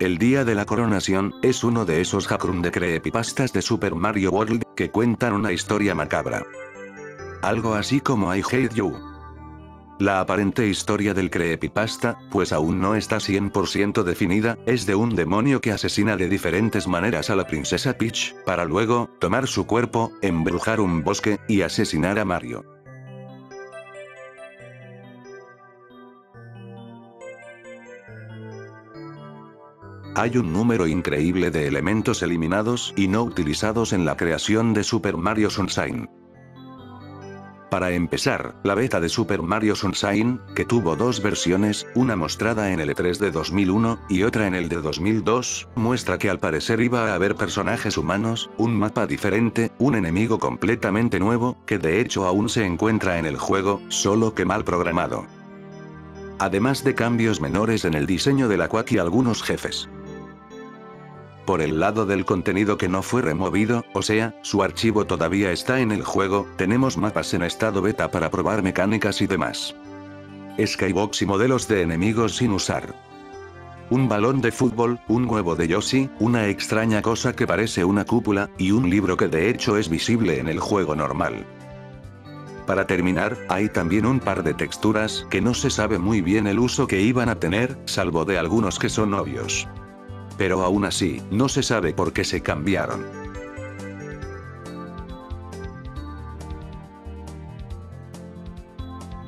El día de la coronación, es uno de esos hackrum de creepypastas de Super Mario World, que cuentan una historia macabra. Algo así como I Hate You. La aparente historia del creepypasta, pues aún no está 100% definida, es de un demonio que asesina de diferentes maneras a la princesa Peach, para luego, tomar su cuerpo, embrujar un bosque, y asesinar a Mario. Hay un número increíble de elementos eliminados y no utilizados en la creación de Super Mario Sunshine. Para empezar, la beta de Super Mario Sunshine, que tuvo dos versiones, una mostrada en el E3 de 2001, y otra en el de 2002, muestra que al parecer iba a haber personajes humanos, un mapa diferente, un enemigo completamente nuevo, que de hecho aún se encuentra en el juego, solo que mal programado. Además de cambios menores en el diseño de la Quack y algunos jefes. Por el lado del contenido que no fue removido, o sea, su archivo todavía está en el juego, tenemos mapas en estado beta para probar mecánicas y demás. Skybox y modelos de enemigos sin usar. Un balón de fútbol, un huevo de Yoshi, una extraña cosa que parece una cúpula, y un libro que de hecho es visible en el juego normal. Para terminar, hay también un par de texturas que no se sabe muy bien el uso que iban a tener, salvo de algunos que son obvios. Pero aún así, no se sabe por qué se cambiaron.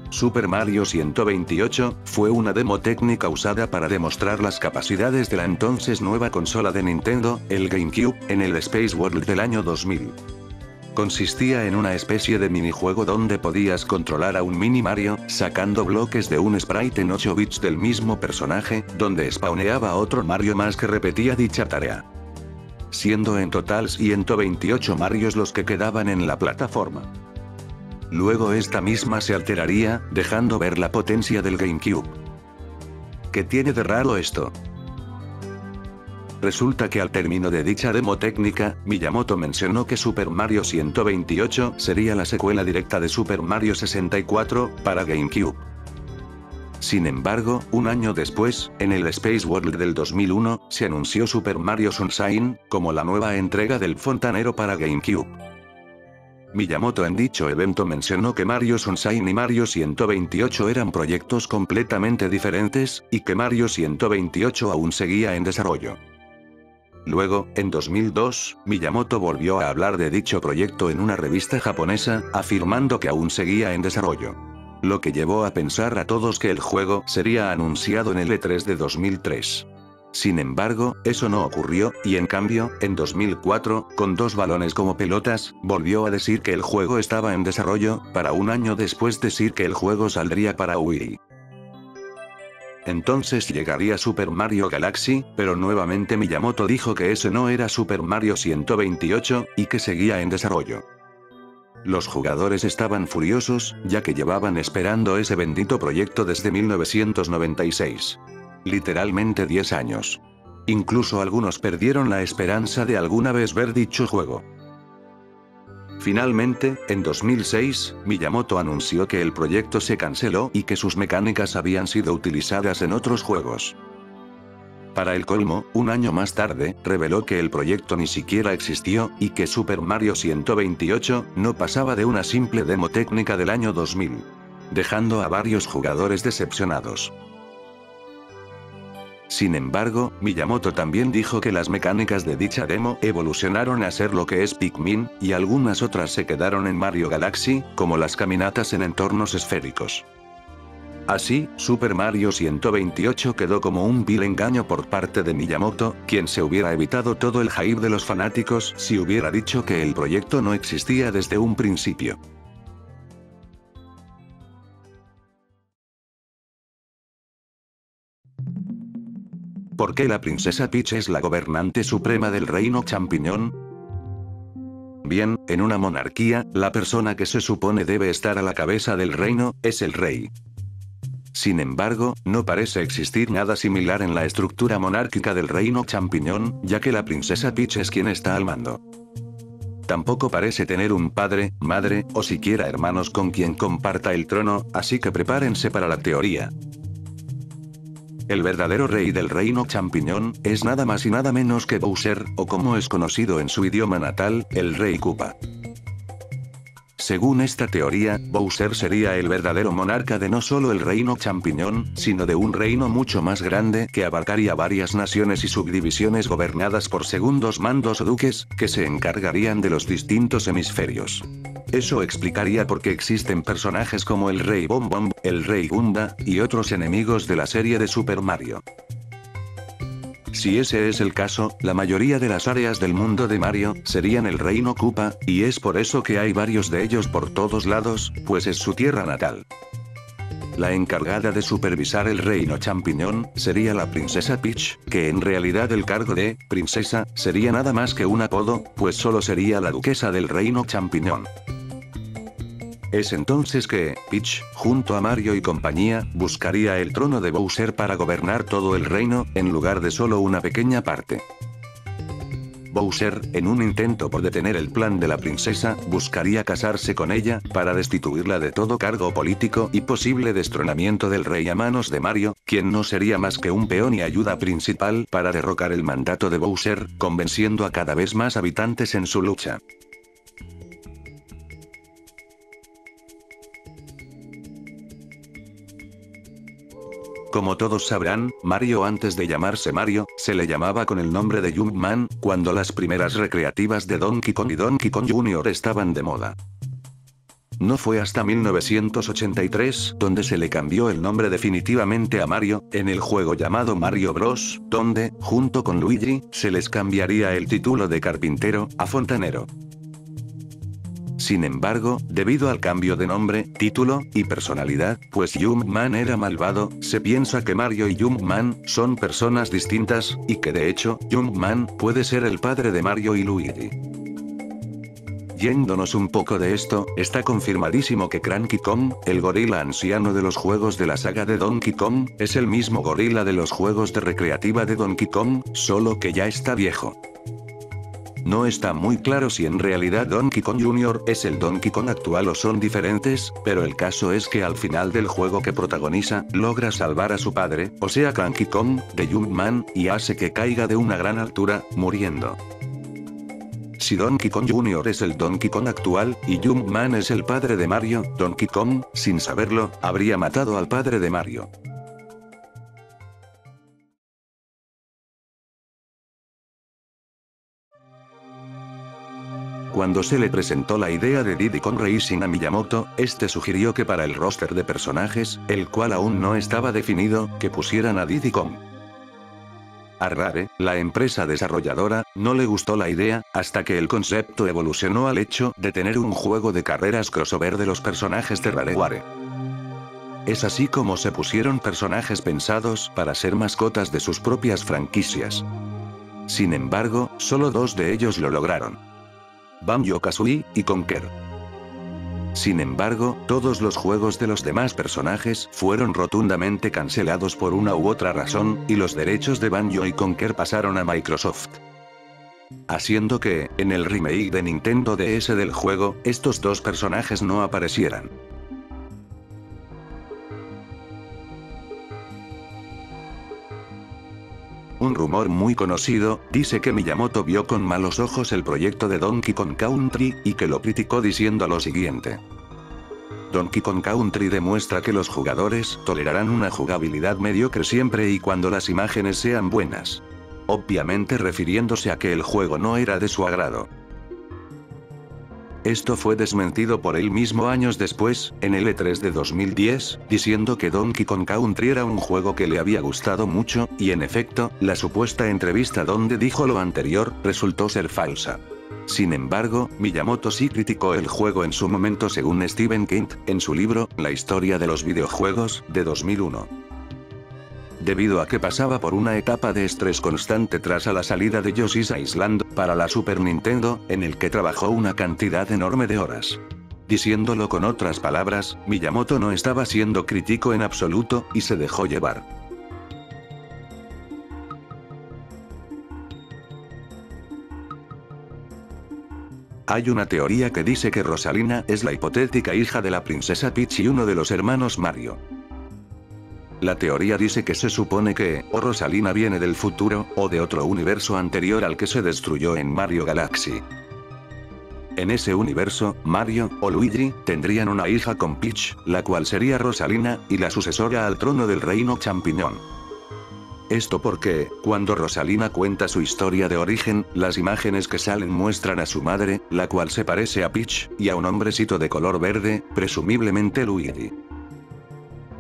Super Mario 128, fue una demo técnica usada para demostrar las capacidades de la entonces nueva consola de Nintendo, el GameCube, en el Space World del año 2000. Consistía en una especie de minijuego donde podías controlar a un mini Mario, sacando bloques de un sprite en 8 bits del mismo personaje, donde spawneaba otro Mario más que repetía dicha tarea. Siendo en total 128 Marios los que quedaban en la plataforma. Luego esta misma se alteraría, dejando ver la potencia del GameCube. ¿Qué tiene de raro esto? Resulta que al término de dicha demo técnica, Miyamoto mencionó que Super Mario 128 sería la secuela directa de Super Mario 64, para GameCube. Sin embargo, un año después, en el Space World del 2001, se anunció Super Mario Sunshine, como la nueva entrega del fontanero para GameCube. Miyamoto en dicho evento mencionó que Mario Sunshine y Mario 128 eran proyectos completamente diferentes, y que Mario 128 aún seguía en desarrollo. Luego, en 2002, Miyamoto volvió a hablar de dicho proyecto en una revista japonesa, afirmando que aún seguía en desarrollo. Lo que llevó a pensar a todos que el juego sería anunciado en el E3 de 2003. Sin embargo, eso no ocurrió, y en cambio, en 2004, con dos balones como pelotas, volvió a decir que el juego estaba en desarrollo, para un año después decir que el juego saldría para Wii. Entonces llegaría Super Mario Galaxy, pero nuevamente Miyamoto dijo que ese no era Super Mario 128, y que seguía en desarrollo. Los jugadores estaban furiosos, ya que llevaban esperando ese bendito proyecto desde 1996. Literalmente 10 años. Incluso algunos perdieron la esperanza de alguna vez ver dicho juego. Finalmente, en 2006, Miyamoto anunció que el proyecto se canceló y que sus mecánicas habían sido utilizadas en otros juegos. Para el colmo, un año más tarde, reveló que el proyecto ni siquiera existió, y que Super Mario 128 no pasaba de una simple demo técnica del año 2000. Dejando a varios jugadores decepcionados. Sin embargo, Miyamoto también dijo que las mecánicas de dicha demo evolucionaron a ser lo que es Pikmin, y algunas otras se quedaron en Mario Galaxy, como las caminatas en entornos esféricos. Así, Super Mario 128 quedó como un vil engaño por parte de Miyamoto, quien se hubiera evitado todo el hype de los fanáticos si hubiera dicho que el proyecto no existía desde un principio. ¿Por qué la princesa Peach es la gobernante suprema del reino champiñón? Bien, en una monarquía, la persona que se supone debe estar a la cabeza del reino, es el rey. Sin embargo, no parece existir nada similar en la estructura monárquica del reino champiñón, ya que la princesa Peach es quien está al mando. Tampoco parece tener un padre, madre, o siquiera hermanos con quien comparta el trono, así que prepárense para la teoría. El verdadero rey del reino champiñón, es nada más y nada menos que Bowser, o como es conocido en su idioma natal, el Rey Koopa. Según esta teoría, Bowser sería el verdadero monarca de no solo el reino champiñón, sino de un reino mucho más grande que abarcaría varias naciones y subdivisiones gobernadas por segundos mandos o duques, que se encargarían de los distintos hemisferios. Eso explicaría por qué existen personajes como el Rey Bom Bom, el Rey Goomba, y otros enemigos de la serie de Super Mario. Si ese es el caso, la mayoría de las áreas del mundo de Mario serían el reino Koopa, y es por eso que hay varios de ellos por todos lados, pues es su tierra natal. La encargada de supervisar el reino champiñón sería la princesa Peach, que en realidad el cargo de princesa sería nada más que un apodo, pues solo sería la duquesa del reino champiñón. Es entonces que, Peach, junto a Mario y compañía, buscaría el trono de Bowser para gobernar todo el reino, en lugar de solo una pequeña parte. Bowser, en un intento por detener el plan de la princesa, buscaría casarse con ella, para destituirla de todo cargo político y posible destronamiento del rey a manos de Mario, quien no sería más que un peón y ayuda principal para derrocar el mandato de Bowser, convenciendo a cada vez más habitantes en su lucha. Como todos sabrán, Mario antes de llamarse Mario, se le llamaba con el nombre de Jumpman, cuando las primeras recreativas de Donkey Kong y Donkey Kong Jr. estaban de moda. No fue hasta 1983 donde se le cambió el nombre definitivamente a Mario, en el juego llamado Mario Bros., donde, junto con Luigi, se les cambiaría el título de carpintero a fontanero. Sin embargo, debido al cambio de nombre, título, y personalidad, pues Jumpman era malvado, se piensa que Mario y Jumpman son personas distintas, y que de hecho, Jumpman puede ser el padre de Mario y Luigi. Yéndonos un poco de esto, está confirmadísimo que Cranky Kong, el gorila anciano de los juegos de la saga de Donkey Kong, es el mismo gorila de los juegos de recreativa de Donkey Kong, solo que ya está viejo. No está muy claro si en realidad Donkey Kong Jr. es el Donkey Kong actual o son diferentes, pero el caso es que al final del juego que protagoniza, logra salvar a su padre, o sea Cranky Kong, de Jumpman, y hace que caiga de una gran altura, muriendo. Si Donkey Kong Jr. es el Donkey Kong actual, y Jumpman es el padre de Mario, Donkey Kong, sin saberlo, habría matado al padre de Mario. Cuando se le presentó la idea de Diddy Kong Racing a Miyamoto, este sugirió que para el roster de personajes, el cual aún no estaba definido, que pusieran a Diddy Kong. A Rare, la empresa desarrolladora, no le gustó la idea, hasta que el concepto evolucionó al hecho de tener un juego de carreras crossover de los personajes de Rareware. Es así como se pusieron personajes pensados para ser mascotas de sus propias franquicias. Sin embargo, solo dos de ellos lo lograron: Banjo-Kazooie y Conker. Sin embargo, todos los juegos de los demás personajes fueron rotundamente cancelados por una u otra razón, y los derechos de Banjo y Conker pasaron a Microsoft. Haciendo que, en el remake de Nintendo DS del juego, estos dos personajes no aparecieran. Un rumor muy conocido, dice que Miyamoto vio con malos ojos el proyecto de Donkey Kong Country, y que lo criticó diciendo lo siguiente: Donkey Kong Country demuestra que los jugadores tolerarán una jugabilidad mediocre siempre y cuando las imágenes sean buenas. Obviamente refiriéndose a que el juego no era de su agrado. Esto fue desmentido por él mismo años después, en el E3 de 2010, diciendo que Donkey Kong Country era un juego que le había gustado mucho, y en efecto, la supuesta entrevista donde dijo lo anterior, resultó ser falsa. Sin embargo, Miyamoto sí criticó el juego en su momento según Stephen King, en su libro, La historia de los videojuegos, de 2001. Debido a que pasaba por una etapa de estrés constante tras a la salida de Yoshi's Island, para la Super Nintendo, en el que trabajó una cantidad enorme de horas. Diciéndolo con otras palabras, Miyamoto no estaba siendo crítico en absoluto, y se dejó llevar. Hay una teoría que dice que Rosalina es la hipotética hija de la princesa Peach y uno de los hermanos Mario. La teoría dice que se supone que, o Rosalina viene del futuro, o de otro universo anterior al que se destruyó en Mario Galaxy. En ese universo, Mario, o Luigi, tendrían una hija con Peach, la cual sería Rosalina, y la sucesora al trono del reino champiñón. Esto porque, cuando Rosalina cuenta su historia de origen, las imágenes que salen muestran a su madre, la cual se parece a Peach, y a un hombrecito de color verde, presumiblemente Luigi.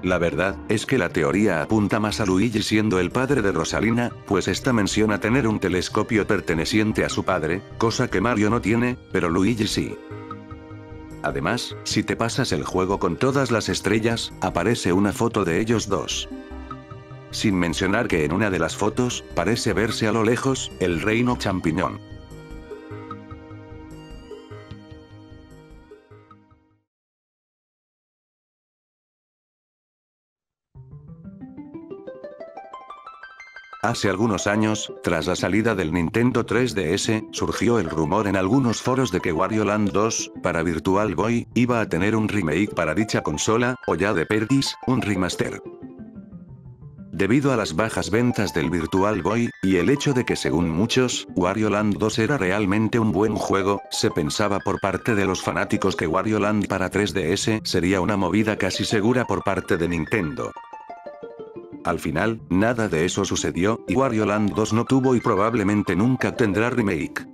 La verdad, es que la teoría apunta más a Luigi siendo el padre de Rosalina, pues esta menciona tener un telescopio perteneciente a su padre, cosa que Mario no tiene, pero Luigi sí. Además, si te pasas el juego con todas las estrellas, aparece una foto de ellos dos. Sin mencionar que en una de las fotos, parece verse a lo lejos, el reino champiñón. Hace algunos años, tras la salida del Nintendo 3DS, surgió el rumor en algunos foros de que Wario Land 2, para Virtual Boy, iba a tener un remake para dicha consola, o ya de perdis, un remaster. Debido a las bajas ventas del Virtual Boy, y el hecho de que según muchos, Wario Land 2 era realmente un buen juego, se pensaba por parte de los fanáticos que Wario Land para 3DS sería una movida casi segura por parte de Nintendo. Al final, nada de eso sucedió, y Wario Land 2 no tuvo y probablemente nunca tendrá remake.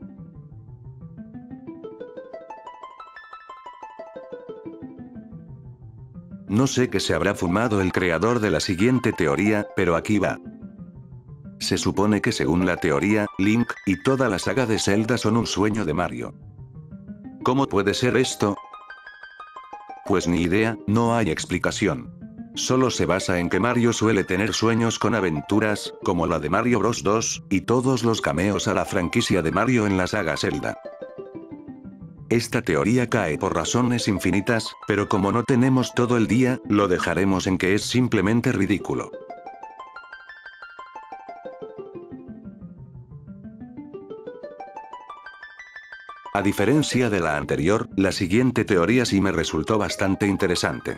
No sé qué se habrá fumado el creador de la siguiente teoría, pero aquí va. Se supone que según la teoría, Link, y toda la saga de Zelda son un sueño de Mario. ¿Cómo puede ser esto? Pues ni idea, no hay explicación. Solo se basa en que Mario suele tener sueños con aventuras, como la de Mario Bros 2, y todos los cameos a la franquicia de Mario en la saga Zelda. Esta teoría cae por razones infinitas, pero como no tenemos todo el día, lo dejaremos en que es simplemente ridículo. A diferencia de la anterior, la siguiente teoría sí me resultó bastante interesante.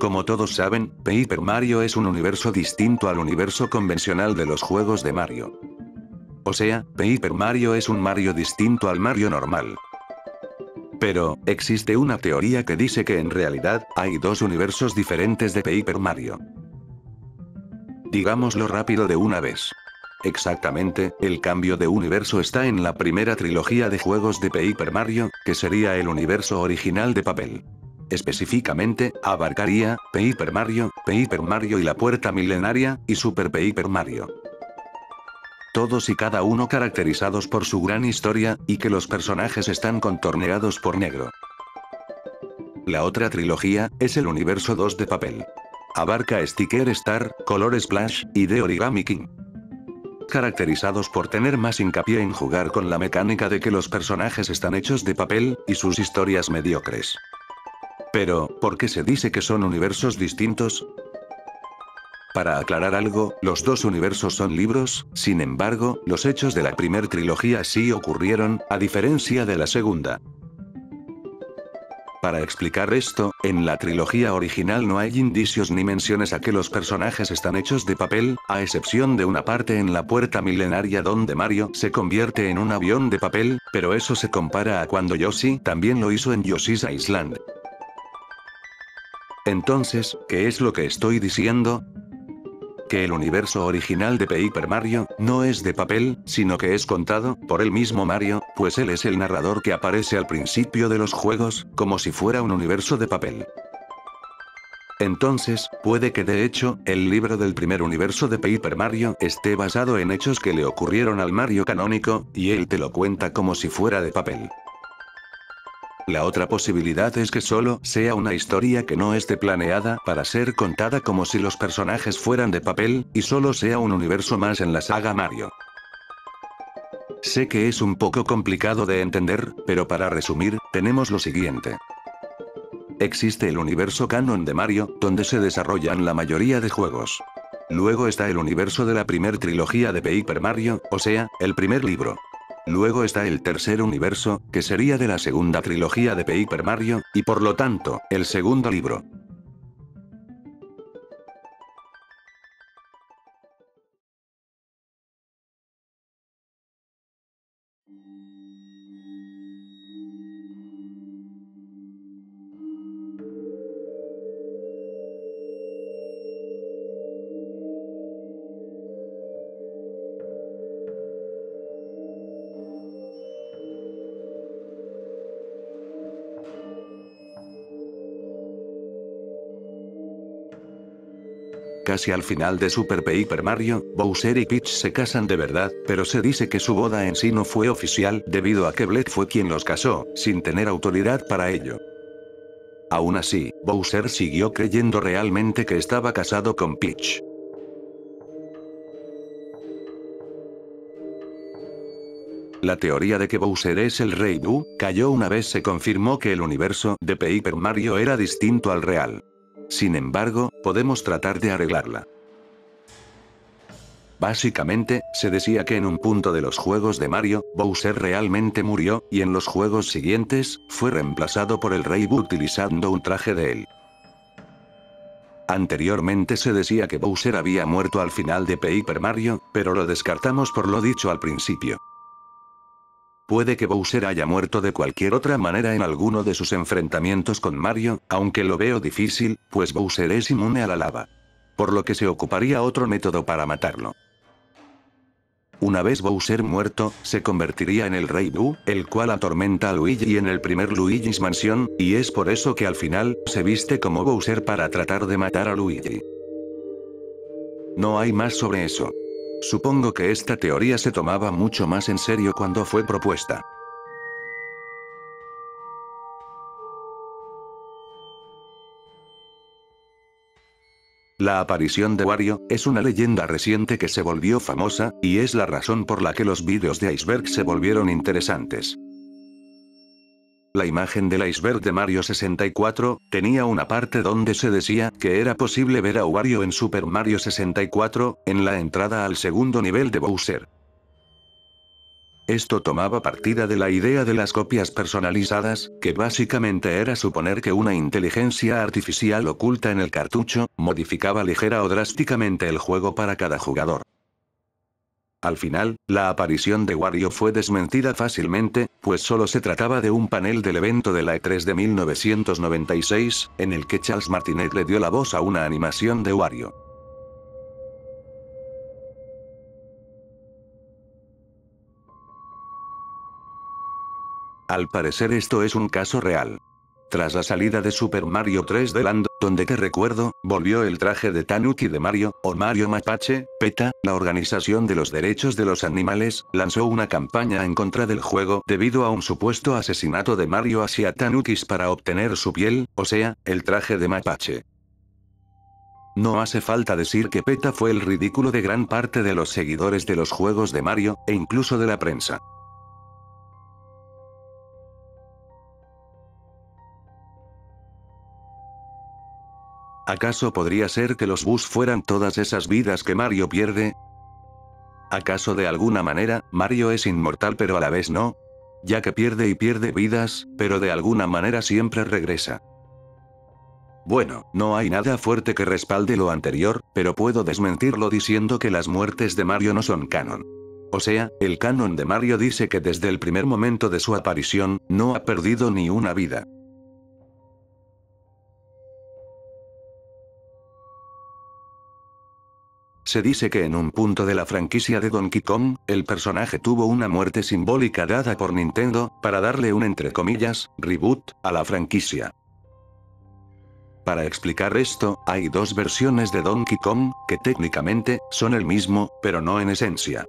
Como todos saben, Paper Mario es un universo distinto al universo convencional de los juegos de Mario. O sea, Paper Mario es un Mario distinto al Mario normal. Pero, existe una teoría que dice que en realidad, hay dos universos diferentes de Paper Mario. Digámoslo rápido de una vez. Exactamente, el cambio de universo está en la primera trilogía de juegos de Paper Mario, que sería el universo original de papel. Específicamente, abarcaría Paper Mario y la Puerta Milenaria, y Super Paper Mario. Todos y cada uno caracterizados por su gran historia, y que los personajes están contorneados por negro. La otra trilogía, es el universo 2 de papel. Abarca Sticker Star, Color Splash, y The Origami King. Caracterizados por tener más hincapié en jugar con la mecánica de que los personajes están hechos de papel, y sus historias mediocres. Pero, ¿por qué se dice que son universos distintos? Para aclarar algo, los dos universos son libros, sin embargo, los hechos de la primer trilogía sí ocurrieron, a diferencia de la segunda. Para explicar esto, en la trilogía original no hay indicios ni menciones a que los personajes están hechos de papel, a excepción de una parte en la Puerta Milenaria donde Mario se convierte en un avión de papel, pero eso se compara a cuando Yoshi también lo hizo en Yoshi's Island. Entonces, ¿qué es lo que estoy diciendo? que el universo original de Paper Mario no es de papel, sino que es contado por el mismo Mario, pues él es el narrador que aparece al principio de los juegos, como si fuera un universo de papel. Entonces, puede que de hecho, el libro del primer universo de Paper Mario esté basado en hechos que le ocurrieron al Mario canónico, y él te lo cuenta como si fuera de papel. La otra posibilidad es que solo sea una historia que no esté planeada para ser contada como si los personajes fueran de papel, y solo sea un universo más en la saga Mario. Sé que es un poco complicado de entender, pero para resumir, tenemos lo siguiente. Existe el universo canon de Mario, donde se desarrollan la mayoría de juegos. Luego está el universo de la primer trilogía de Paper Mario, o sea, el primer libro. Luego está el tercer universo, que sería de la segunda trilogía de Paper Mario, y por lo tanto, el segundo libro. Casi al final de Super Paper Mario, Bowser y Peach se casan de verdad, pero se dice que su boda en sí no fue oficial debido a que Bled fue quien los casó, sin tener autoridad para ello. Aún así, Bowser siguió creyendo realmente que estaba casado con Peach. La teoría de que Bowser es el Rey Boo cayó una vez se confirmó que el universo de Paper Mario era distinto al real. Sin embargo, podemos tratar de arreglarla. Básicamente, se decía que en un punto de los juegos de Mario, Bowser realmente murió, y en los juegos siguientes, fue reemplazado por el Rey Boo utilizando un traje de él. Anteriormente se decía que Bowser había muerto al final de Paper Mario, pero lo descartamos por lo dicho al principio. Puede que Bowser haya muerto de cualquier otra manera en alguno de sus enfrentamientos con Mario, aunque lo veo difícil, pues Bowser es inmune a la lava. Por lo que se ocuparía otro método para matarlo. Una vez Bowser muerto, se convertiría en el Rey Boo, el cual atormenta a Luigi en el primer Luigi's Mansion, y es por eso que al final, se viste como Bowser para tratar de matar a Luigi. No hay más sobre eso. Supongo que esta teoría se tomaba mucho más en serio cuando fue propuesta. La aparición de Wario es una leyenda reciente que se volvió famosa, y es la razón por la que los vídeos de Iceberg se volvieron interesantes. La imagen del iceberg de Mario 64 tenía una parte donde se decía que era posible ver a Wario en Super Mario 64, en la entrada al segundo nivel de Bowser. Esto tomaba partida de la idea de las copias personalizadas, que básicamente era suponer que una inteligencia artificial oculta en el cartucho, modificaba ligera o drásticamente el juego para cada jugador. Al final, la aparición de Wario fue desmentida fácilmente, pues solo se trataba de un panel del evento de la E3 de 1996, en el que Charles Martinet le dio la voz a una animación de Wario. Al parecer esto es un caso real. Tras la salida de Super Mario 3D Land, donde que recuerdo, volvió el traje de Tanuki de Mario, o Mario Mapache, PETA, la Organización de los Derechos de los Animales, lanzó una campaña en contra del juego debido a un supuesto asesinato de Mario hacia Tanukis para obtener su piel, o sea, el traje de Mapache. No hace falta decir que PETA fue el ridículo de gran parte de los seguidores de los juegos de Mario, e incluso de la prensa. ¿Acaso podría ser que los Boos fueran todas esas vidas que Mario pierde? ¿Acaso de alguna manera, Mario es inmortal pero a la vez no? Ya que pierde y pierde vidas, pero de alguna manera siempre regresa. Bueno, no hay nada fuerte que respalde lo anterior, pero puedo desmentirlo diciendo que las muertes de Mario no son canon. O sea, el canon de Mario dice que desde el primer momento de su aparición, no ha perdido ni una vida. se dice que en un punto de la franquicia de Donkey Kong, el personaje tuvo una muerte simbólica dada por Nintendo, para darle un entre comillas, reboot, a la franquicia. Para explicar esto, hay dos versiones de Donkey Kong, que técnicamente, son el mismo, pero no en esencia.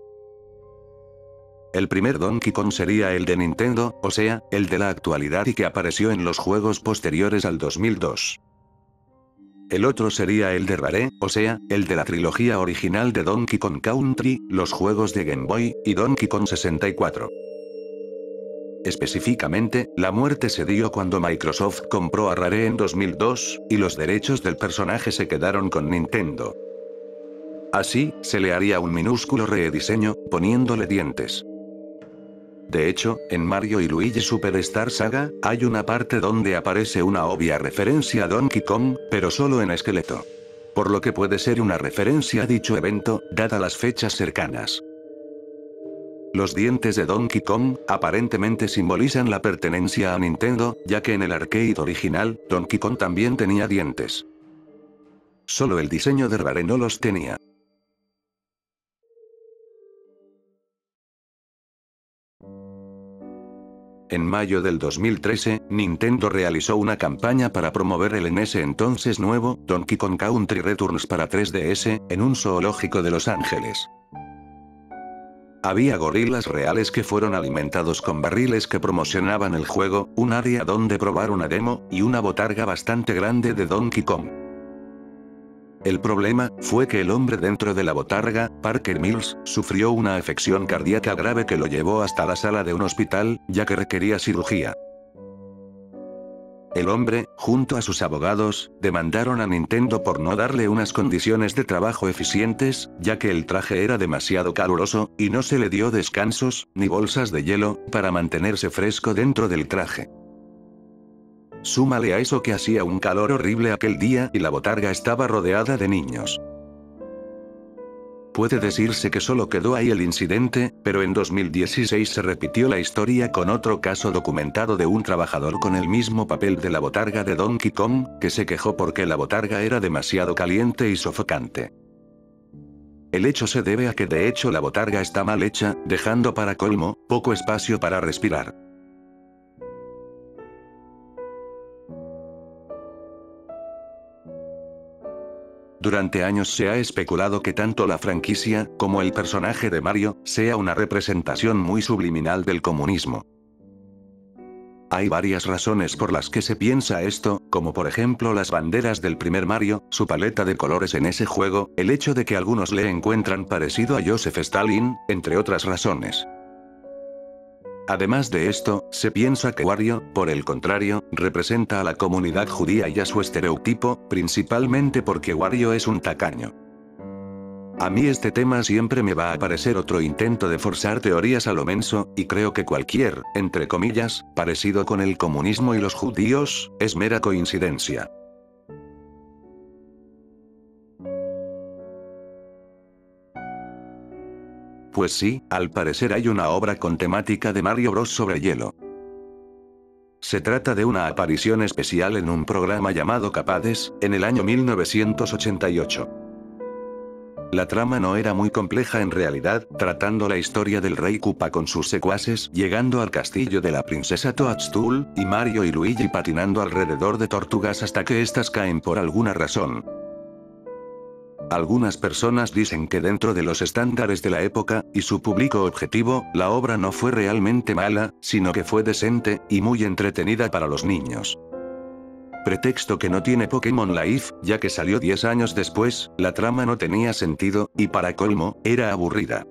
El primer Donkey Kong sería el de Nintendo, o sea, el de la actualidad y que apareció en los juegos posteriores al 2002. El otro sería el de Rare, o sea, el de la trilogía original de Donkey Kong Country, los juegos de Game Boy, y Donkey Kong 64. Específicamente, la muerte se dio cuando Microsoft compró a Rare en 2002, y los derechos del personaje se quedaron con Nintendo. Así, se le haría un minúsculo rediseño, poniéndole dientes. De hecho, en Mario y Luigi Superstar Saga, hay una parte donde aparece una obvia referencia a Donkey Kong, pero solo en esqueleto. Por lo que puede ser una referencia a dicho evento, dada las fechas cercanas. Los dientes de Donkey Kong, aparentemente simbolizan la pertenencia a Nintendo, ya que en el arcade original, Donkey Kong también tenía dientes. Solo el diseño de Rare no los tenía. En mayo del 2013, Nintendo realizó una campaña para promover el en ese entonces nuevo, Donkey Kong Country Returns para 3DS, en un zoológico de Los Ángeles. Había gorilas reales que fueron alimentados con barriles que promocionaban el juego, un área donde probar una demo, y una botarga bastante grande de Donkey Kong. El problema, fue que el hombre dentro de la botarga, Parker Mills, sufrió una afección cardíaca grave que lo llevó hasta la sala de un hospital, ya que requería cirugía. El hombre, junto a sus abogados, demandaron a Nintendo por no darle unas condiciones de trabajo eficientes, ya que el traje era demasiado caluroso, y no se le dio descansos, ni bolsas de hielo, para mantenerse fresco dentro del traje. Súmale a eso que hacía un calor horrible aquel día y la botarga estaba rodeada de niños. Puede decirse que solo quedó ahí el incidente, pero en 2016 se repitió la historia con otro caso documentado de un trabajador con el mismo papel de la botarga de Donkey Kong, que se quejó porque la botarga era demasiado caliente y sofocante. El hecho se debe a que de hecho la botarga está mal hecha, dejando para colmo, poco espacio para respirar. Durante años se ha especulado que tanto la franquicia, como el personaje de Mario, sea una representación muy subliminal del comunismo. Hay varias razones por las que se piensa esto, como por ejemplo las banderas del primer Mario, su paleta de colores en ese juego, el hecho de que algunos le encuentran parecido a Joseph Stalin, entre otras razones. Además de esto, se piensa que Wario, por el contrario, representa a la comunidad judía y a su estereotipo, principalmente porque Wario es un tacaño. A mí este tema siempre me va a parecer otro intento de forzar teorías a lo menso, y creo que cualquier, entre comillas, parecido con el comunismo y los judíos, es mera coincidencia. Pues sí, al parecer hay una obra con temática de Mario Bros sobre hielo. Se trata de una aparición especial en un programa llamado Capades, en el año 1988. La trama no era muy compleja en realidad, tratando la historia del rey Koopa con sus secuaces llegando al castillo de la princesa Toadstool, y Mario y Luigi patinando alrededor de tortugas hasta que éstas caen por alguna razón. Algunas personas dicen que dentro de los estándares de la época, y su público objetivo, la obra no fue realmente mala, sino que fue decente, y muy entretenida para los niños. Pretexto que no tiene Pokémon Life, ya que salió 10 años después, la trama no tenía sentido, y para colmo, era aburrida.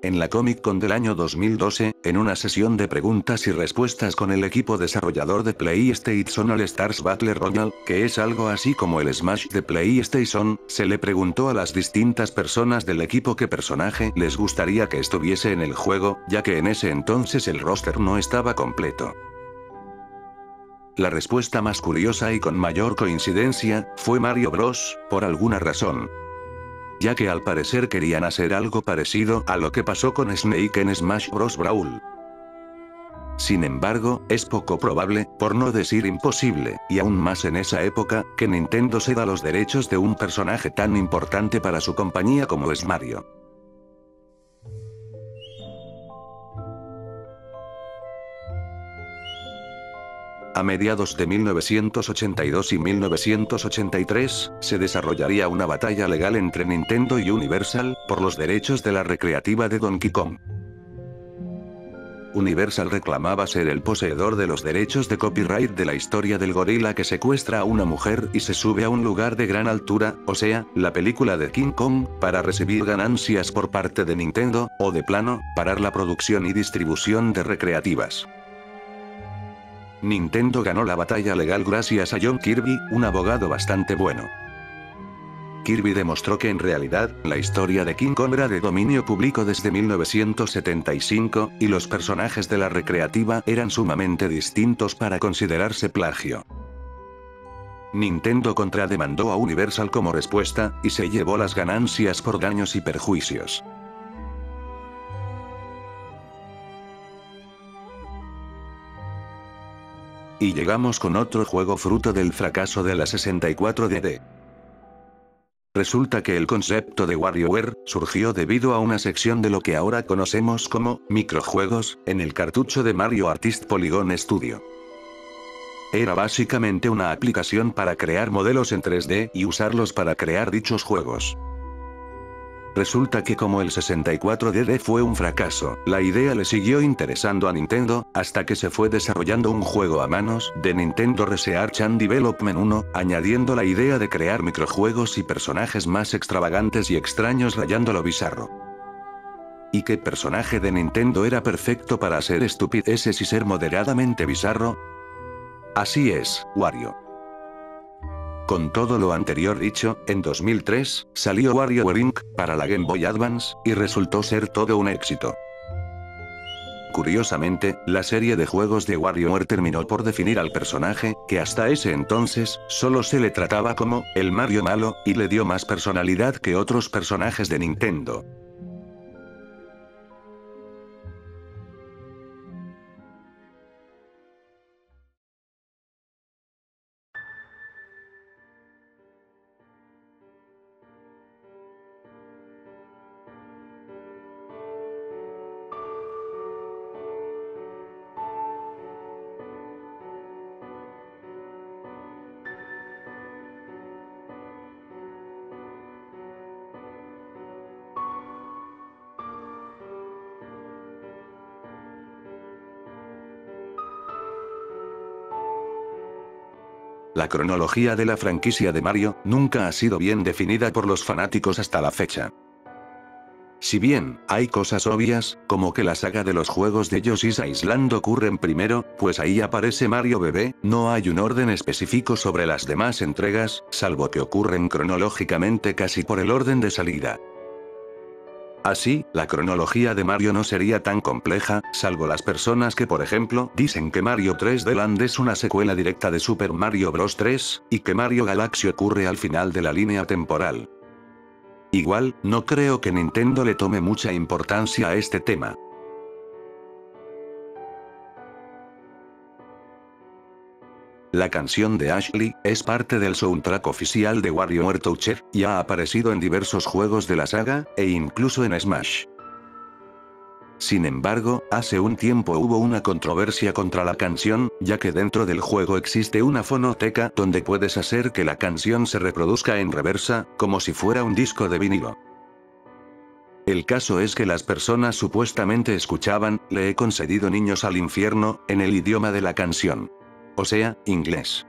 En la Comic Con del año 2012, en una sesión de preguntas y respuestas con el equipo desarrollador de PlayStation All Stars Battle Royale, que es algo así como el Smash de PlayStation, se le preguntó a las distintas personas del equipo qué personaje les gustaría que estuviese en el juego, ya que en ese entonces el roster no estaba completo. La respuesta más curiosa y con mayor coincidencia, fue Mario Bros, por alguna razón. Ya que al parecer querían hacer algo parecido a lo que pasó con Snake en Smash Bros. Brawl. Sin embargo, es poco probable, por no decir imposible, y aún más en esa época, que Nintendo ceda los derechos de un personaje tan importante para su compañía como es Mario. A mediados de 1982 y 1983, se desarrollaría una batalla legal entre Nintendo y Universal, por los derechos de la recreativa de Donkey Kong. Universal reclamaba ser el poseedor de los derechos de copyright de la historia del gorila que secuestra a una mujer y se sube a un lugar de gran altura, o sea, la película de King Kong, para recibir ganancias por parte de Nintendo, o de plano, parar la producción y distribución de recreativas. Nintendo ganó la batalla legal gracias a John Kirby, un abogado bastante bueno. Kirby demostró que en realidad, la historia de King Kong era de dominio público desde 1975, y los personajes de la recreativa eran sumamente distintos para considerarse plagio. Nintendo contrademandó a Universal como respuesta, y se llevó las ganancias por daños y perjuicios. Y llegamos con otro juego fruto del fracaso de la 64DD. Resulta que el concepto de WarioWare surgió debido a una sección de lo que ahora conocemos como microjuegos en el cartucho de Mario Artist Polygon Studio. Era básicamente una aplicación para crear modelos en 3D y usarlos para crear dichos juegos. Resulta que como el 64DD fue un fracaso, la idea le siguió interesando a Nintendo, hasta que se fue desarrollando un juego a manos de Nintendo Research and Development 1, añadiendo la idea de crear microjuegos y personajes más extravagantes y extraños rayando lo bizarro. ¿Y qué personaje de Nintendo era perfecto para hacer estupideces y ser moderadamente bizarro? Así es, Wario. Con todo lo anterior dicho, en 2003, salió WarioWare Inc. para la Game Boy Advance, y resultó ser todo un éxito. Curiosamente, la serie de juegos de WarioWare terminó por definir al personaje, que hasta ese entonces, solo se le trataba como, el Mario malo, y le dio más personalidad que otros personajes de Nintendo. La cronología de la franquicia de Mario nunca ha sido bien definida por los fanáticos hasta la fecha. Si bien, hay cosas obvias, como que la saga de los juegos de Yoshi's Island ocurren primero, pues ahí aparece Mario bebé, no hay un orden específico sobre las demás entregas, salvo que ocurren cronológicamente casi por el orden de salida. Así, la cronología de Mario no sería tan compleja, salvo las personas que por ejemplo, dicen que Mario 3D Land es una secuela directa de Super Mario Bros. 3, y que Mario Galaxy ocurre al final de la línea temporal. Igual, no creo que Nintendo le tome mucha importancia a este tema. La canción de Ashley es parte del soundtrack oficial de WarioWare Toucher, y ha aparecido en diversos juegos de la saga, e incluso en Smash. Sin embargo, hace un tiempo hubo una controversia contra la canción, ya que dentro del juego existe una fonoteca donde puedes hacer que la canción se reproduzca en reversa, como si fuera un disco de vinilo. El caso es que las personas supuestamente escuchaban, "Le he concedido niños al infierno", en el idioma de la canción. O sea, inglés.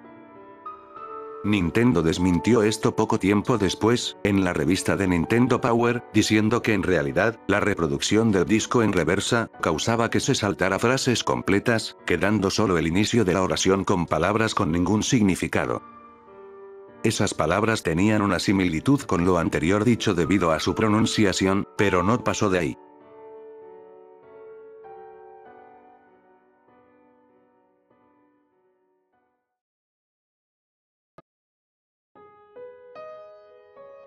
Nintendo desmintió esto poco tiempo después, en la revista de Nintendo Power, diciendo que en realidad, la reproducción del disco en reversa, causaba que se saltara frases completas, quedando solo el inicio de la oración con palabras con ningún significado. Esas palabras tenían una similitud con lo anterior dicho debido a su pronunciación, pero no pasó de ahí.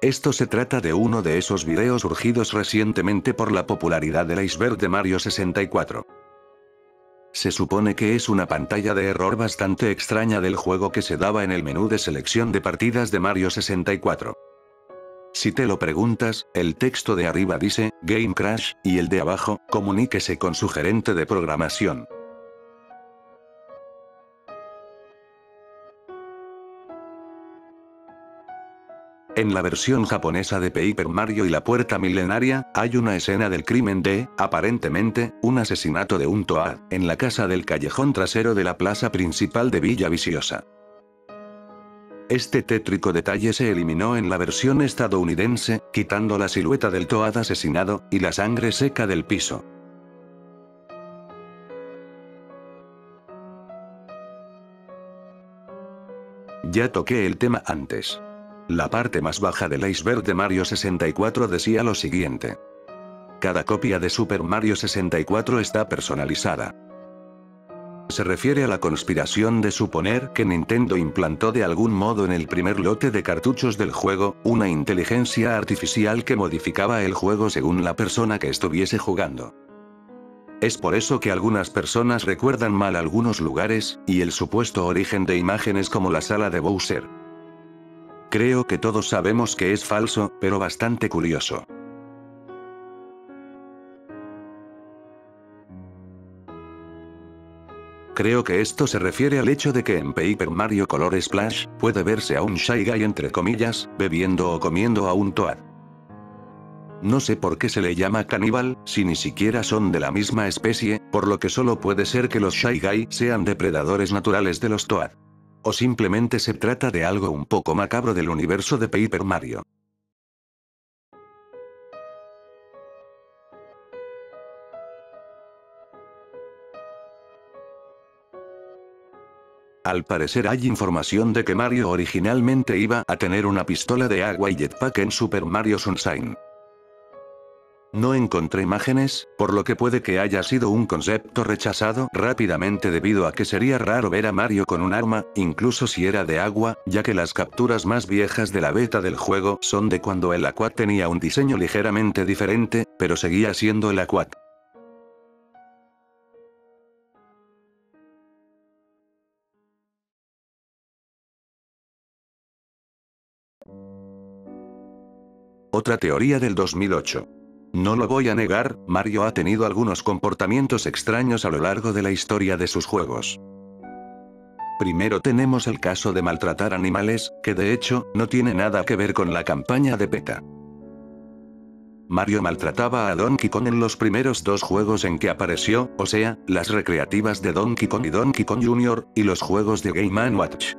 Esto se trata de uno de esos videos surgidos recientemente por la popularidad del iceberg de Mario 64. Se supone que es una pantalla de error bastante extraña del juego que se daba en el menú de selección de partidas de Mario 64. Si te lo preguntas, el texto de arriba dice, Game Crash, y el de abajo, comuníquese con su gerente de programación. En la versión japonesa de Paper Mario y la Puerta Milenaria, hay una escena del crimen de, aparentemente, un asesinato de un Toad, en la casa del callejón trasero de la plaza principal de Villa Viciosa. Este tétrico detalle se eliminó en la versión estadounidense, quitando la silueta del Toad asesinado, y la sangre seca del piso. Ya toqué el tema antes. La parte más baja del iceberg de Mario 64 decía lo siguiente. Cada copia de Super Mario 64 está personalizada. Se refiere a la conspiración de suponer que Nintendo implantó de algún modo en el primer lote de cartuchos del juego, una inteligencia artificial que modificaba el juego según la persona que estuviese jugando. Es por eso que algunas personas recuerdan mal algunos lugares, y el supuesto origen de imágenes como la sala de Bowser. Creo que todos sabemos que es falso, pero bastante curioso. Creo que esto se refiere al hecho de que en Paper Mario Color Splash, puede verse a un Shy Guy entre comillas, bebiendo o comiendo a un Toad. No sé por qué se le llama caníbal, si ni siquiera son de la misma especie, por lo que solo puede ser que los Shy Guy sean depredadores naturales de los Toad. O simplemente se trata de algo un poco macabro del universo de Paper Mario. Al parecer hay información de que Mario originalmente iba a tener una pistola de agua y jetpack en Super Mario Sunshine. No encontré imágenes, por lo que puede que haya sido un concepto rechazado rápidamente debido a que sería raro ver a Mario con un arma, incluso si era de agua, ya que las capturas más viejas de la beta del juego son de cuando el Aquat tenía un diseño ligeramente diferente, pero seguía siendo el Aquat. Otra teoría del 2008. No lo voy a negar, Mario ha tenido algunos comportamientos extraños a lo largo de la historia de sus juegos. Primero tenemos el caso de maltratar animales, que de hecho, no tiene nada que ver con la campaña de beta. Mario maltrataba a Donkey Kong en los primeros dos juegos en que apareció, o sea, las recreativas de Donkey Kong y Donkey Kong Jr., y los juegos de Game & Watch.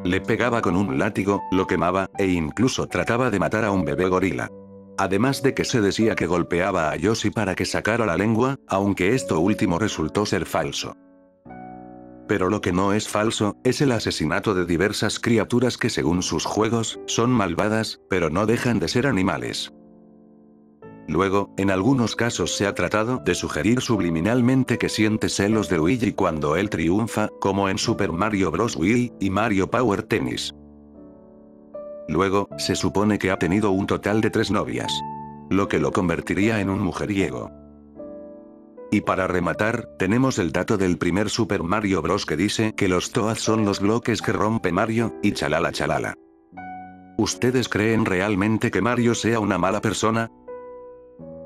Le pegaba con un látigo, lo quemaba, e incluso trataba de matar a un bebé gorila. Además de que se decía que golpeaba a Yoshi para que sacara la lengua, aunque esto último resultó ser falso. Pero lo que no es falso, es el asesinato de diversas criaturas que según sus juegos, son malvadas, pero no dejan de ser animales. Luego, en algunos casos se ha tratado de sugerir subliminalmente que siente celos de Luigi cuando él triunfa, como en Super Mario Bros. Wii, y Mario Power Tennis. Luego, se supone que ha tenido un total de 3 novias. Lo que lo convertiría en un mujeriego. Y para rematar, tenemos el dato del primer Super Mario Bros. Que dice que los Toads son los bloques que rompe Mario, y chalala chalala. ¿Ustedes creen realmente que Mario sea una mala persona?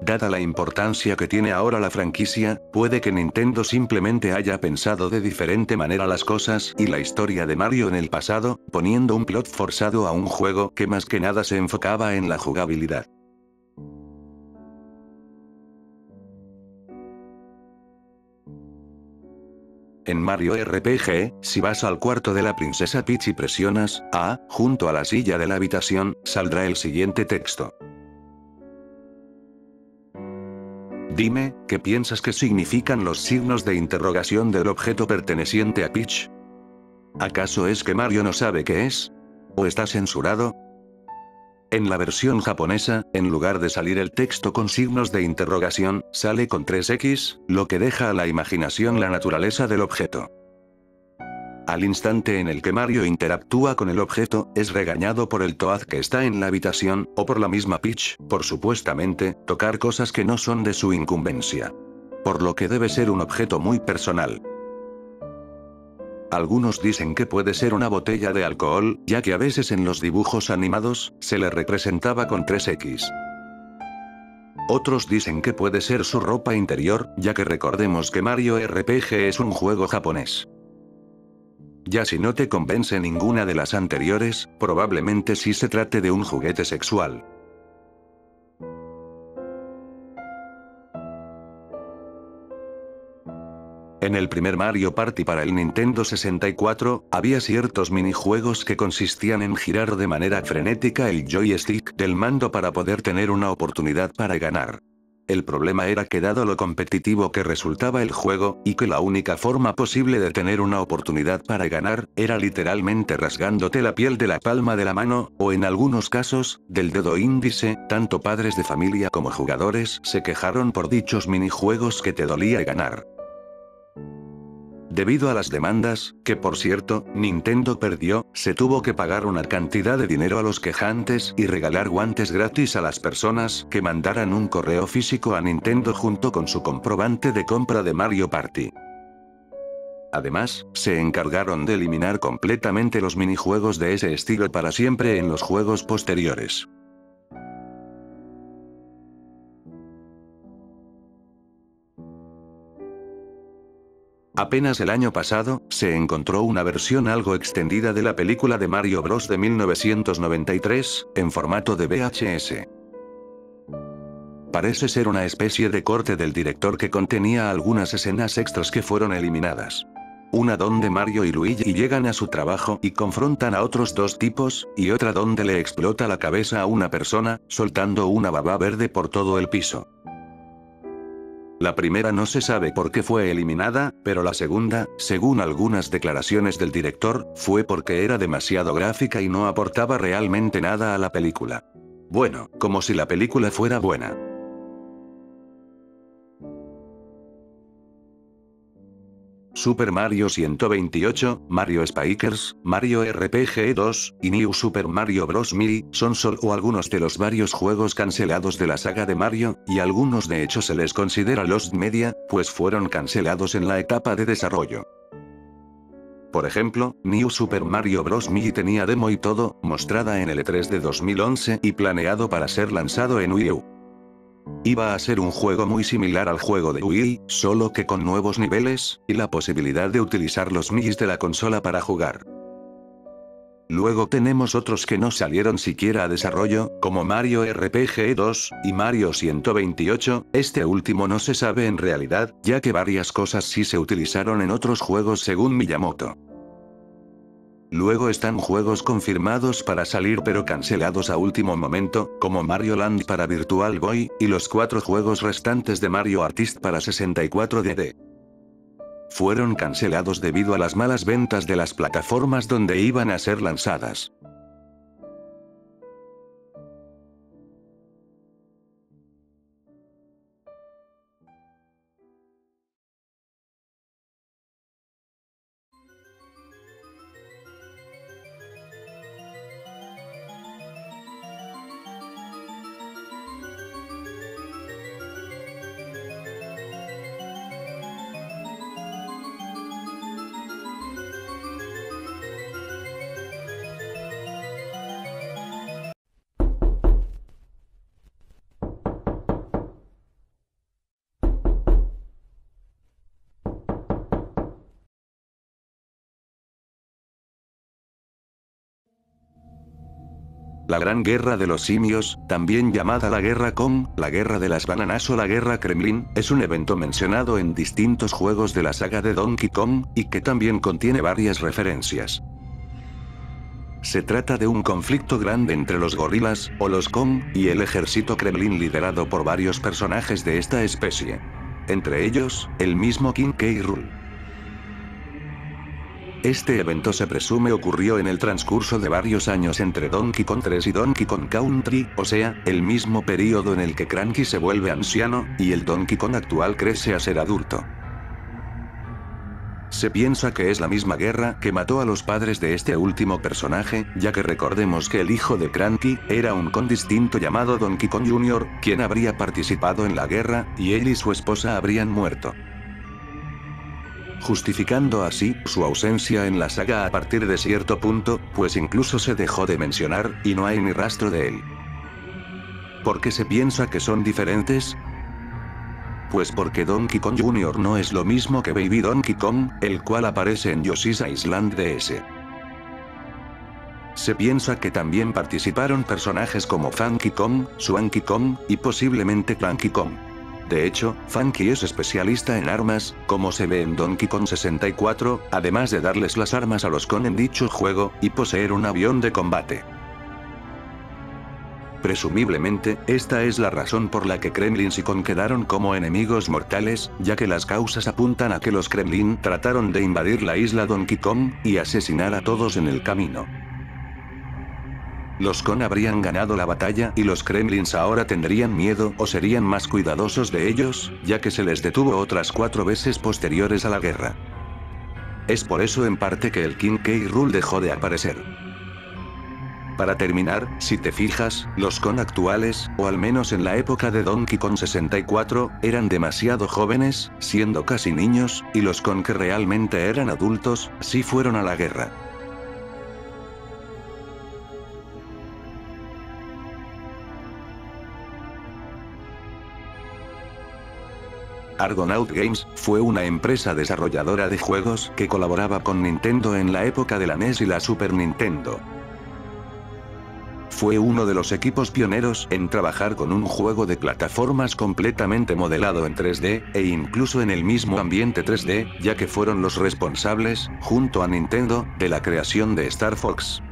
Dada la importancia que tiene ahora la franquicia, puede que Nintendo simplemente haya pensado de diferente manera las cosas y la historia de Mario en el pasado, poniendo un plot forzado a un juego que más que nada se enfocaba en la jugabilidad. En Mario RPG, si vas al cuarto de la princesa Peach y presionas A, junto a la silla de la habitación, saldrá el siguiente texto. Dime, ¿qué piensas que significan los signos de interrogación del objeto perteneciente a Peach? ¿Acaso es que Mario no sabe qué es? ¿O está censurado? En la versión japonesa, en lugar de salir el texto con signos de interrogación, sale con 3X, lo que deja a la imaginación la naturaleza del objeto. Al instante en el que Mario interactúa con el objeto, es regañado por el Toad que está en la habitación, o por la misma Peach, por supuestamente, tocar cosas que no son de su incumbencia. por lo que debe ser un objeto muy personal. Algunos dicen que puede ser una botella de alcohol, ya que a veces en los dibujos animados, se le representaba con 3X. Otros dicen que puede ser su ropa interior, ya que recordemos que Mario RPG es un juego japonés. Ya si no te convence ninguna de las anteriores, probablemente sí se trate de un juguete sexual. En el primer Mario Party para el Nintendo 64, había ciertos minijuegos que consistían en girar de manera frenética el joystick del mando para poder tener una oportunidad para ganar. El problema era que dado lo competitivo que resultaba el juego, y que la única forma posible de tener una oportunidad para ganar, era literalmente rasgándote la piel de la palma de la mano, o en algunos casos, del dedo índice, tanto padres de familia como jugadores se quejaron por dichos minijuegos que te dolía ganar. Debido a las demandas, que por cierto, Nintendo perdió, se tuvo que pagar una cantidad de dinero a los quejantes y regalar guantes gratis a las personas que mandaran un correo físico a Nintendo junto con su comprobante de compra de Mario Party. Además, se encargaron de eliminar completamente los minijuegos de ese estilo para siempre en los juegos posteriores. Apenas el año pasado, se encontró una versión algo extendida de la película de Mario Bros. De 1993, en formato de VHS. Parece ser una especie de corte del director que contenía algunas escenas extras que fueron eliminadas. Una donde Mario y Luigi llegan a su trabajo y confrontan a otros dos tipos, y otra donde le explota la cabeza a una persona, soltando una baba verde por todo el piso. La primera no se sabe por qué fue eliminada, pero la segunda, según algunas declaraciones del director, fue porque era demasiado gráfica y no aportaba realmente nada a la película. Bueno, como si la película fuera buena. Super Mario 128, Mario Spikers, Mario RPG 2, y New Super Mario Bros. Mii, son solo algunos de los varios juegos cancelados de la saga de Mario, y algunos de hecho se les considera Lost Media, pues fueron cancelados en la etapa de desarrollo. Por ejemplo, New Super Mario Bros. Mii tenía demo y todo, mostrada en el E3 de 2011 y planeado para ser lanzado en Wii U. Iba a ser un juego muy similar al juego de Wii, solo que con nuevos niveles, y la posibilidad de utilizar los Miis de la consola para jugar. Luego tenemos otros que no salieron siquiera a desarrollo, como Mario RPG 2, y Mario 128, este último no se sabe en realidad, ya que varias cosas sí se utilizaron en otros juegos según Miyamoto. Luego están juegos confirmados para salir pero cancelados a último momento, como Mario Land para Virtual Boy, y los 4 juegos restantes de Mario Artist para 64DD. Fueron cancelados debido a las malas ventas de las plataformas donde iban a ser lanzadas. La Gran Guerra de los Simios, también llamada la Guerra Kong, la Guerra de las Bananas o la Guerra Kremlin, es un evento mencionado en distintos juegos de la saga de Donkey Kong, y que también contiene varias referencias. Se trata de un conflicto grande entre los gorilas, o los Kong, y el ejército Kremlin liderado por varios personajes de esta especie. Entre ellos, el mismo King K. Rool. Este evento se presume ocurrió en el transcurso de varios años entre Donkey Kong 3 y Donkey Kong Country, o sea, el mismo período en el que Cranky se vuelve anciano, y el Donkey Kong actual crece a ser adulto. Se piensa que es la misma guerra que mató a los padres de este último personaje, ya que recordemos que el hijo de Cranky era un con distinto llamado Donkey Kong Jr., quien habría participado en la guerra, y él y su esposa habrían muerto, justificando así su ausencia en la saga a partir de cierto punto, pues incluso se dejó de mencionar, y no hay ni rastro de él. ¿Por qué se piensa que son diferentes? Pues porque Donkey Kong Jr. no es lo mismo que Baby Donkey Kong, el cual aparece en Yoshi's Island DS. Se piensa que también participaron personajes como Funky Kong, Swanky Kong, y posiblemente Clanky Kong. De hecho, Funky es especialista en armas, como se ve en Donkey Kong 64, además de darles las armas a los Kong en dicho juego, y poseer un avión de combate. Presumiblemente, esta es la razón por la que Kremlins y Kong quedaron como enemigos mortales, ya que las causas apuntan a que los Kremlin trataron de invadir la isla Donkey Kong, y asesinar a todos en el camino. Los Kong habrían ganado la batalla y los Kremlins ahora tendrían miedo o serían más cuidadosos de ellos, ya que se les detuvo otras 4 veces posteriores a la guerra. Es por eso en parte que el King K. Rool dejó de aparecer. Para terminar, si te fijas, los Kong actuales, o al menos en la época de Donkey Kong 64, eran demasiado jóvenes, siendo casi niños, y los Kong que realmente eran adultos, sí fueron a la guerra. Argonaut Games fue una empresa desarrolladora de juegos que colaboraba con Nintendo en la época de la NES y la Super Nintendo. Fue uno de los equipos pioneros en trabajar con un juego de plataformas completamente modelado en 3D, e incluso en el mismo ambiente 3D, ya que fueron los responsables, junto a Nintendo, de la creación de Star Fox.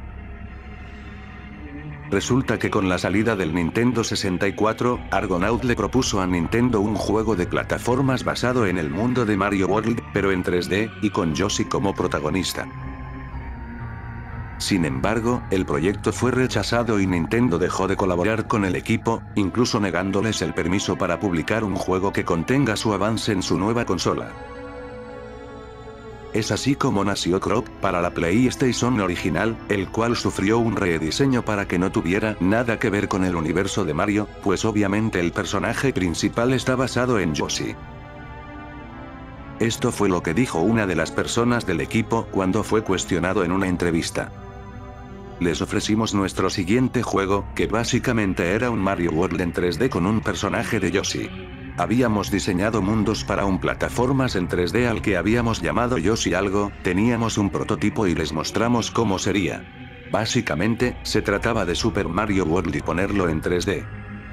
Resulta que con la salida del Nintendo 64, Argonaut le propuso a Nintendo un juego de plataformas basado en el mundo de Mario World, pero en 3D, y con Yoshi como protagonista. Sin embargo, el proyecto fue rechazado y Nintendo dejó de colaborar con el equipo, incluso negándoles el permiso para publicar un juego que contenga su avance en su nueva consola. Es así como nació Croc, para la PlayStation original, el cual sufrió un rediseño para que no tuviera nada que ver con el universo de Mario, pues obviamente el personaje principal está basado en Yoshi. Esto fue lo que dijo una de las personas del equipo cuando fue cuestionado en una entrevista. Les ofrecimos nuestro siguiente juego, que básicamente era un Mario World en 3D con un personaje de Yoshi. Habíamos diseñado mundos para un plataformas en 3D al que habíamos llamado Yoshi algo, teníamos un prototipo y les mostramos cómo sería. Básicamente, se trataba de Super Mario World y ponerlo en 3D.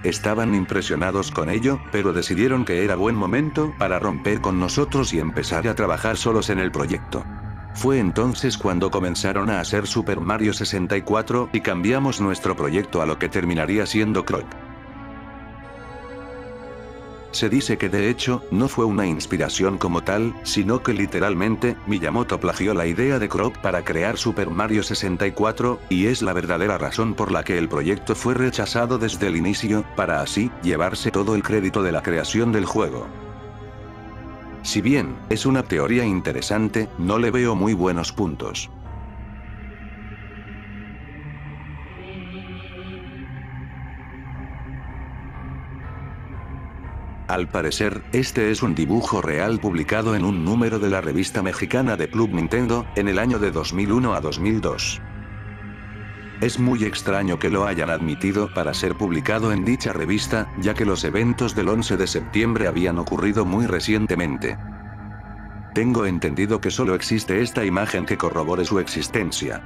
Estaban impresionados con ello, pero decidieron que era buen momento para romper con nosotros y empezar a trabajar solos en el proyecto. Fue entonces cuando comenzaron a hacer Super Mario 64 y cambiamos nuestro proyecto a lo que terminaría siendo Croc. Se dice que de hecho, no fue una inspiración como tal, sino que literalmente, Miyamoto plagió la idea de Croc para crear Super Mario 64, y es la verdadera razón por la que el proyecto fue rechazado desde el inicio, para así, llevarse todo el crédito de la creación del juego. Si bien, es una teoría interesante, no le veo muy buenos puntos. Al parecer, este es un dibujo real publicado en un número de la revista mexicana de Club Nintendo, en el año de 2001 a 2002. Es muy extraño que lo hayan admitido para ser publicado en dicha revista, ya que los eventos del 11 de septiembre habían ocurrido muy recientemente. Tengo entendido que solo existe esta imagen que corrobore su existencia.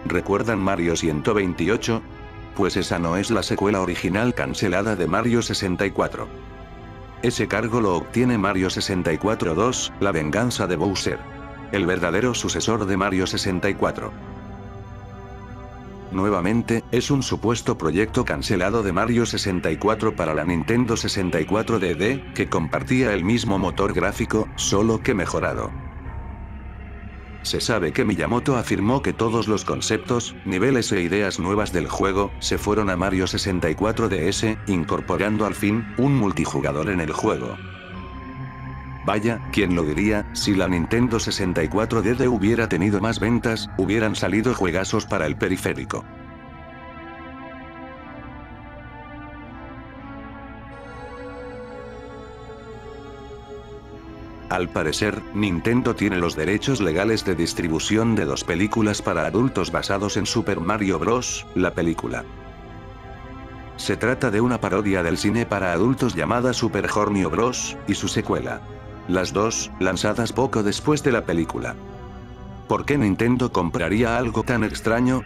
¿Recuerdan Mario 128? Pues esa no es la secuela original cancelada de Mario 64. Ese cargo lo obtiene Mario 64 2, La venganza de Bowser. El verdadero sucesor de Mario 64. Nuevamente, es un supuesto proyecto cancelado de Mario 64 para la Nintendo 64 DD, que compartía el mismo motor gráfico, solo que mejorado. Se sabe que Miyamoto afirmó que todos los conceptos, niveles e ideas nuevas del juego, se fueron a Mario 64 DS, incorporando al fin, un multijugador en el juego. Vaya, ¿quién lo diría? Si la Nintendo 64 DD hubiera tenido más ventas, hubieran salido juegazos para el periférico. Al parecer, Nintendo tiene los derechos legales de distribución de 2 películas para adultos basados en Super Mario Bros., la película. Se trata de una parodia del cine para adultos llamada Super Mario Bros., y su secuela. Las dos, lanzadas poco después de la película. ¿Por qué Nintendo compraría algo tan extraño?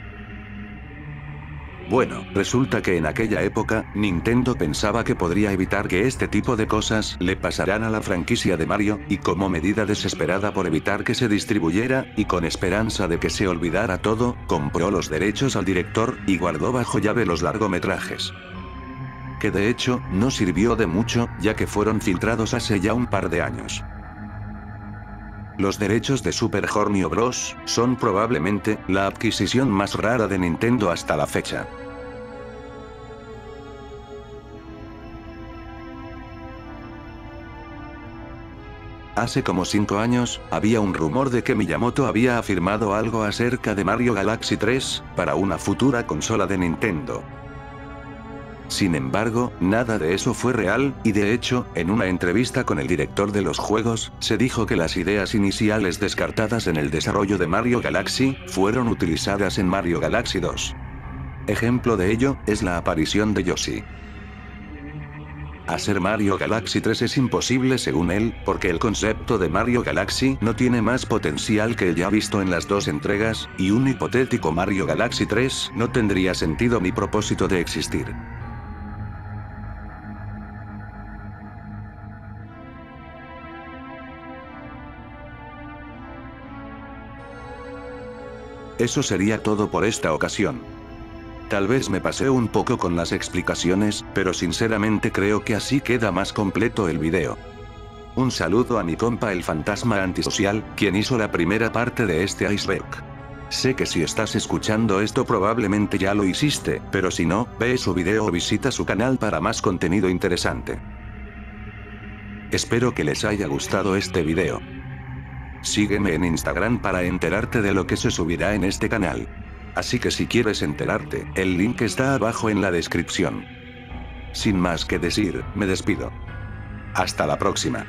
Bueno, resulta que en aquella época, Nintendo pensaba que podría evitar que este tipo de cosas le pasaran a la franquicia de Mario, y como medida desesperada por evitar que se distribuyera, y con esperanza de que se olvidara todo, compró los derechos al director, y guardó bajo llave los largometrajes. Que de hecho, no sirvió de mucho, ya que fueron filtrados hace ya un par de años. Los derechos de Super Mario Bros. Son probablemente la adquisición más rara de Nintendo hasta la fecha. Hace como 5 años, había un rumor de que Miyamoto había afirmado algo acerca de Mario Galaxy 3, para una futura consola de Nintendo. Sin embargo, nada de eso fue real, y de hecho, en una entrevista con el director de los juegos, se dijo que las ideas iniciales descartadas en el desarrollo de Mario Galaxy, fueron utilizadas en Mario Galaxy 2. Ejemplo de ello, es la aparición de Yoshi. Hacer Mario Galaxy 3 es imposible según él, porque el concepto de Mario Galaxy no tiene más potencial que el ya visto en las 2 entregas, y un hipotético Mario Galaxy 3 no tendría sentido ni propósito de existir. Eso sería todo por esta ocasión. Tal vez me pasé un poco con las explicaciones, pero sinceramente creo que así queda más completo el video. Un saludo a mi compa el fantasma antisocial, quien hizo la primera parte de este iceberg. Sé que si estás escuchando esto probablemente ya lo hiciste, pero si no, ve su video o visita su canal para más contenido interesante. Espero que les haya gustado este video. Sígueme en Instagram para enterarte de lo que se subirá en este canal. Así que si quieres enterarte, el link está abajo en la descripción. Sin más que decir, me despido. Hasta la próxima.